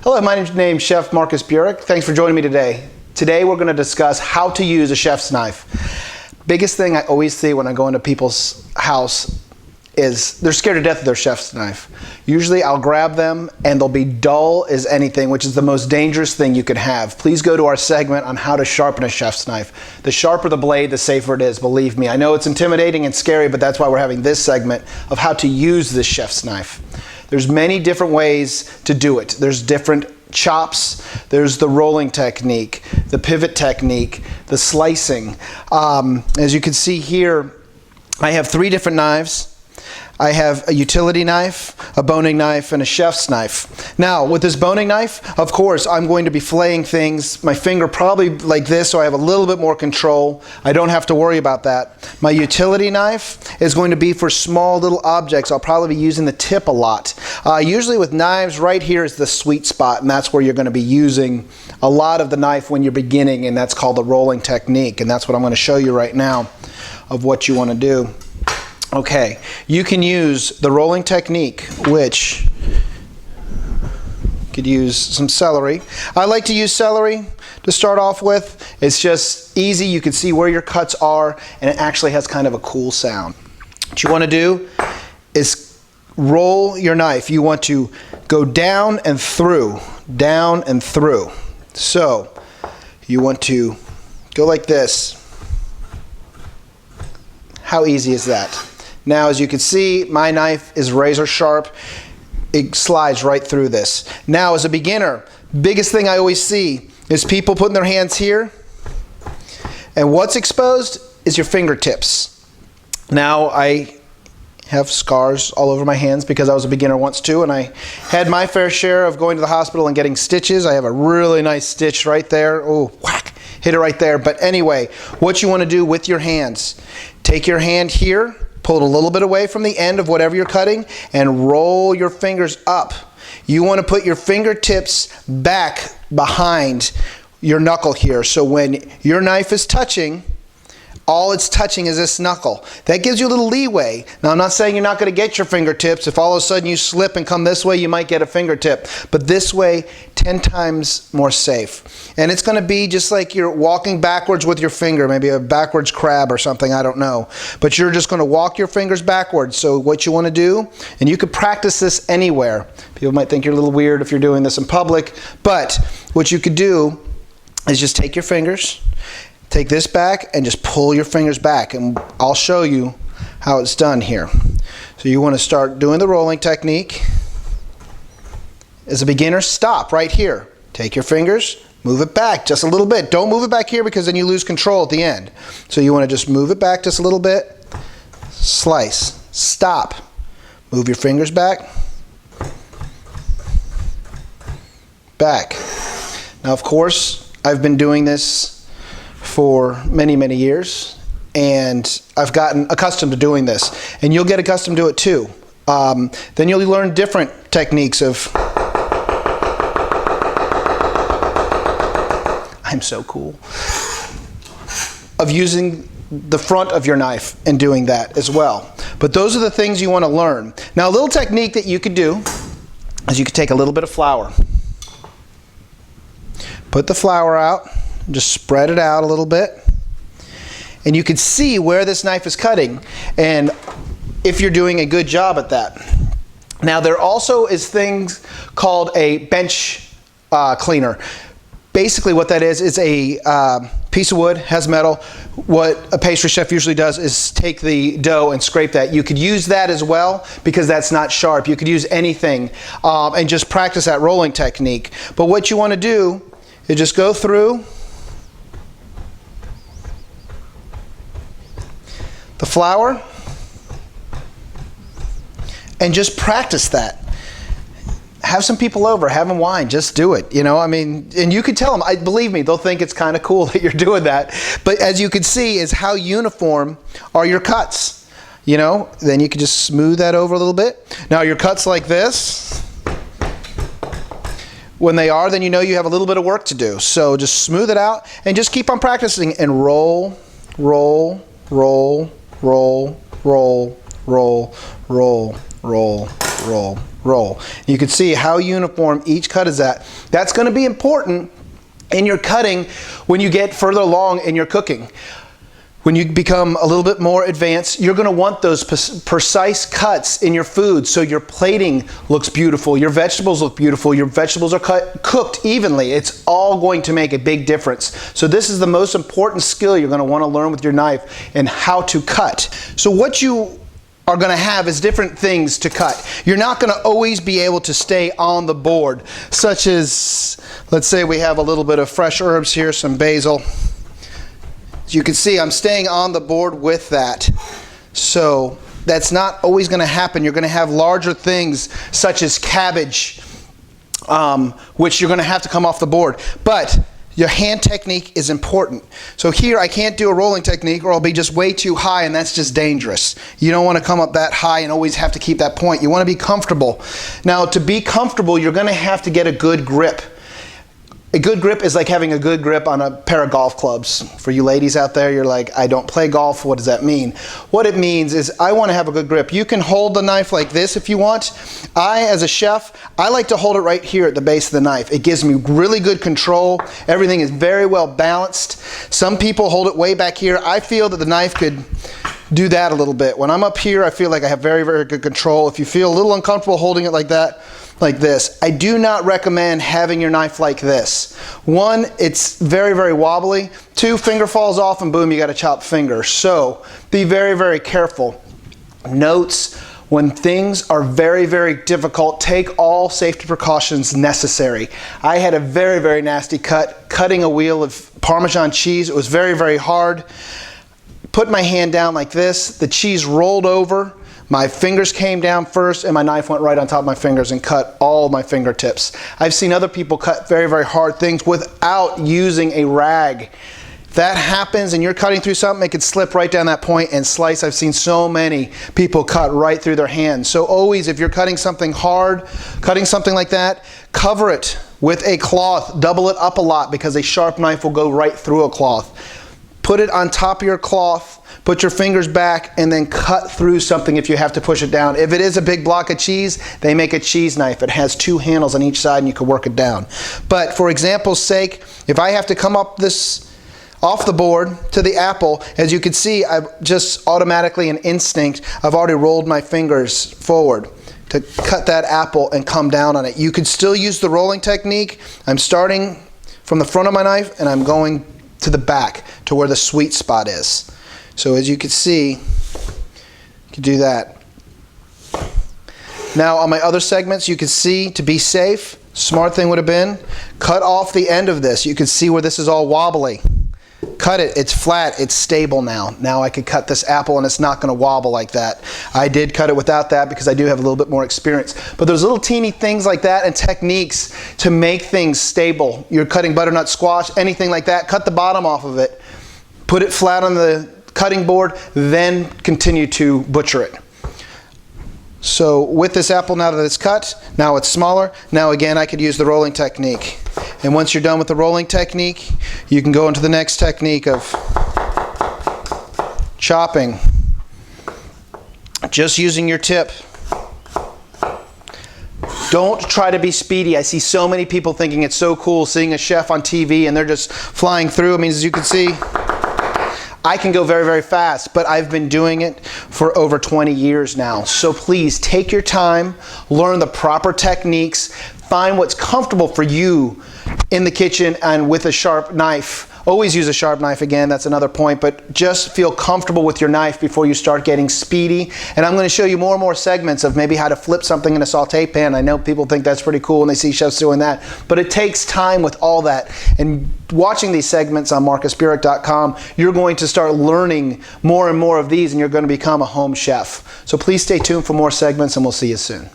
Hello, my name's Chef Marcus Burek. Thanks for joining me today. Today we're going to discuss how to use a chef's knife. Biggest thing I always see when I go into people's house is they're scared to death of their chef's knife. Usually I'll grab them and they'll be dull as anything, which is the most dangerous thing you could have. Please go to our segment on how to sharpen a chef's knife. The sharper the blade, the safer it is, believe me. I know it's intimidating and scary, but that's why we're having this segment of how to use this chef's knife. There's many different ways to do it. There's different chops, there's the rolling technique, the pivot technique, the slicing. As you can see here, I have 3 different knives. I have a utility knife, a boning knife, and a chef's knife. Now, with this boning knife, of course, I'm going to be filleting things, my finger probably like this, so I have a little bit more control. I don't have to worry about that. My utility knife is going to be for small little objects. I'll probably be using the tip a lot. Usually with knives, right here is the sweet spot, and that's where you're going to be using a lot of the knife when you're beginning, and that's called the rolling technique, and that's what I'm going to show you right now of what you want to do. Okay, you can use the rolling technique, which could use some celery. I like to use celery to start off with. It's just easy. You can see where your cuts are, and it actually has kind of a cool sound. What you want to do is roll your knife. You want to go down and through, down and through. So you want to go like this. How easy is that? Now, as you can see, my knife is razor sharp. It slides right through this. Now, as a beginner, biggest thing I always see is people putting their hands here, and what's exposed is your fingertips. Now, I have scars all over my hands because I was a beginner once too, and I had my fair share of going to the hospital and getting stitches. I have a really nice stitch right there. Oh, whack, hit it right there. But anyway, what you want to do with your hands, take your hand here, pull it a little bit away from the end of whatever you're cutting, and roll your fingers up. You want to put your fingertips back behind your knuckle here, so when your knife is touching, all it's touching is this knuckle. That gives you a little leeway. Now, I'm not saying you're not going to get your fingertips. If all of a sudden you slip and come this way, you might get a fingertip. But this way, 10 times more safe. And it's going to be just like you're walking backwards with your finger, maybe a backwards crab or something, I don't know. But you're just going to walk your fingers backwards. So what you want to do, and you could practice this anywhere. People might think you're a little weird if you're doing this in public. But what you could do is just take your fingers, take this back and just pull your fingers back, and I'll show you how it's done here. So you want to start doing the rolling technique. As a beginner, stop right here. Take your fingers, move it back just a little bit. Don't move it back here because then you lose control at the end. So you want to just move it back just a little bit. Slice. Stop. Move your fingers back. Back. Now, of course, I've been doing this for many, many years, and I've gotten accustomed to doing this, and you'll get accustomed to it too. Then you'll learn different techniques of, I'm so cool, of using the front of your knife and doing that as well. But those are the things you want to learn. Now, a little technique that you could do is you could take a little bit of flour, put the flour out, just spread it out a little bit, and you can see where this knife is cutting, and if you're doing a good job at that. Now, there also is things called a bench cleaner. Basically what that is a piece of wood, has metal. What a pastry chef usually does is take the dough and scrape that. You could use that as well because that's not sharp. You could use anything and just practice that rolling technique. But what you want to do is just go through the flour and just practice that. Have some people over, have them wine, just do it. You know, I mean, and you could tell them, believe me, they'll think it's kind of cool that you're doing that. But as you can see is how uniform are your cuts. You know, then you can just smooth that over a little bit. Now your cuts like this, when they are, then you know you have a little bit of work to do. So just smooth it out and just keep on practicing and roll, roll, roll, roll, roll, roll, roll, roll, roll, roll. You can see how uniform each cut is at. That's going to be important in your cutting when you get further along in your cooking. When you become a little bit more advanced, you're going to want those precise cuts in your food so your plating looks beautiful, your vegetables look beautiful, your vegetables are cooked evenly. It's all going to make a big difference. So this is the most important skill you're going to want to learn with your knife, and how to cut. So what you are going to have is different things to cut. You're not going to always be able to stay on the board, such as, let's say we have a little bit of fresh herbs here, some basil. As you can see, I'm staying on the board with that. So that's not always going to happen. You're going to have larger things such as cabbage, which you're going to have to come off the board. But your hand technique is important. So here I can't do a rolling technique, or I'll be just way too high, and that's just dangerous. You don't want to come up that high and always have to keep that point. You want to be comfortable. Now, to be comfortable, you're going to have to get a good grip. A good grip is like having a good grip on a pair of golf clubs. For you ladies out there, you're like, I don't play golf. What does that mean? What it means is I want to have a good grip. You can hold the knife like this if you want. As a chef, I like to hold it right here at the base of the knife. It gives me really good control. Everything is very well balanced. Some people hold it way back here. I feel that the knife could do that a little bit. When I'm up here, I feel like I have very, very good control. If you feel a little uncomfortable holding it like that, like this, I do not recommend having your knife like this. One, it's very, very wobbly. Two, finger falls off and boom, you got a chopped finger. So be very, very careful. Notes: when things are very, very difficult, take all safety precautions necessary. I had a very, very nasty cut, cutting a wheel of Parmesan cheese. It was very, very hard. Put my hand down like this, the cheese rolled over. My fingers came down first, and my knife went right on top of my fingers and cut all my fingertips. I've seen other people cut very, very hard things without using a rag. If that happens and you're cutting through something, it could slip right down that point and slice. I've seen so many people cut right through their hands. So always, if you're cutting something hard, cutting something like that, cover it with a cloth. Double it up a lot, because a sharp knife will go right through a cloth. Put it on top of your cloth, put your fingers back, and then cut through something if you have to push it down. If it is a big block of cheese, they make a cheese knife. It has two handles on each side and you can work it down. But for example's sake, if I have to come up this off the board to the apple, as you can see, I've just automatically, an instinct, I've already rolled my fingers forward to cut that apple and come down on it. You could still use the rolling technique. I'm starting from the front of my knife and I'm going to the back to where the sweet spot is. So as you can see, you can do that. Now on my other segments, you can see, to be safe, smart thing would have been, cut off the end of this. You can see where this is all wobbly. Cut it, it's flat, it's stable now. Now I could cut this apple and it's not going to wobble like that. I did cut it without that because I do have a little bit more experience. But there's little teeny things like that and techniques to make things stable. You're cutting butternut squash, anything like that, cut the bottom off of it, put it flat on the cutting board, then continue to butcher it. So with this apple, now that it's cut, now it's smaller, now again I could use the rolling technique. And once you're done with the rolling technique, you can go into the next technique of chopping. Just using your tip. Don't try to be speedy. I see so many people thinking it's so cool seeing a chef on TV and they're just flying through. I mean, as you can see, I can go very, very fast, but I've been doing it for over 20 years now. So please take your time, learn the proper techniques, find what's comfortable for you in the kitchen and with a sharp knife. Always use a sharp knife, again, that's another point, but just feel comfortable with your knife before you start getting speedy. And I'm going to show you more and more segments of maybe how to flip something in a saute pan. I know people think that's pretty cool when they see chefs doing that, but it takes time with all that. And watching these segments on marcusburek.com, you're going to start learning more and more of these, and you're going to become a home chef. So please stay tuned for more segments, and we'll see you soon.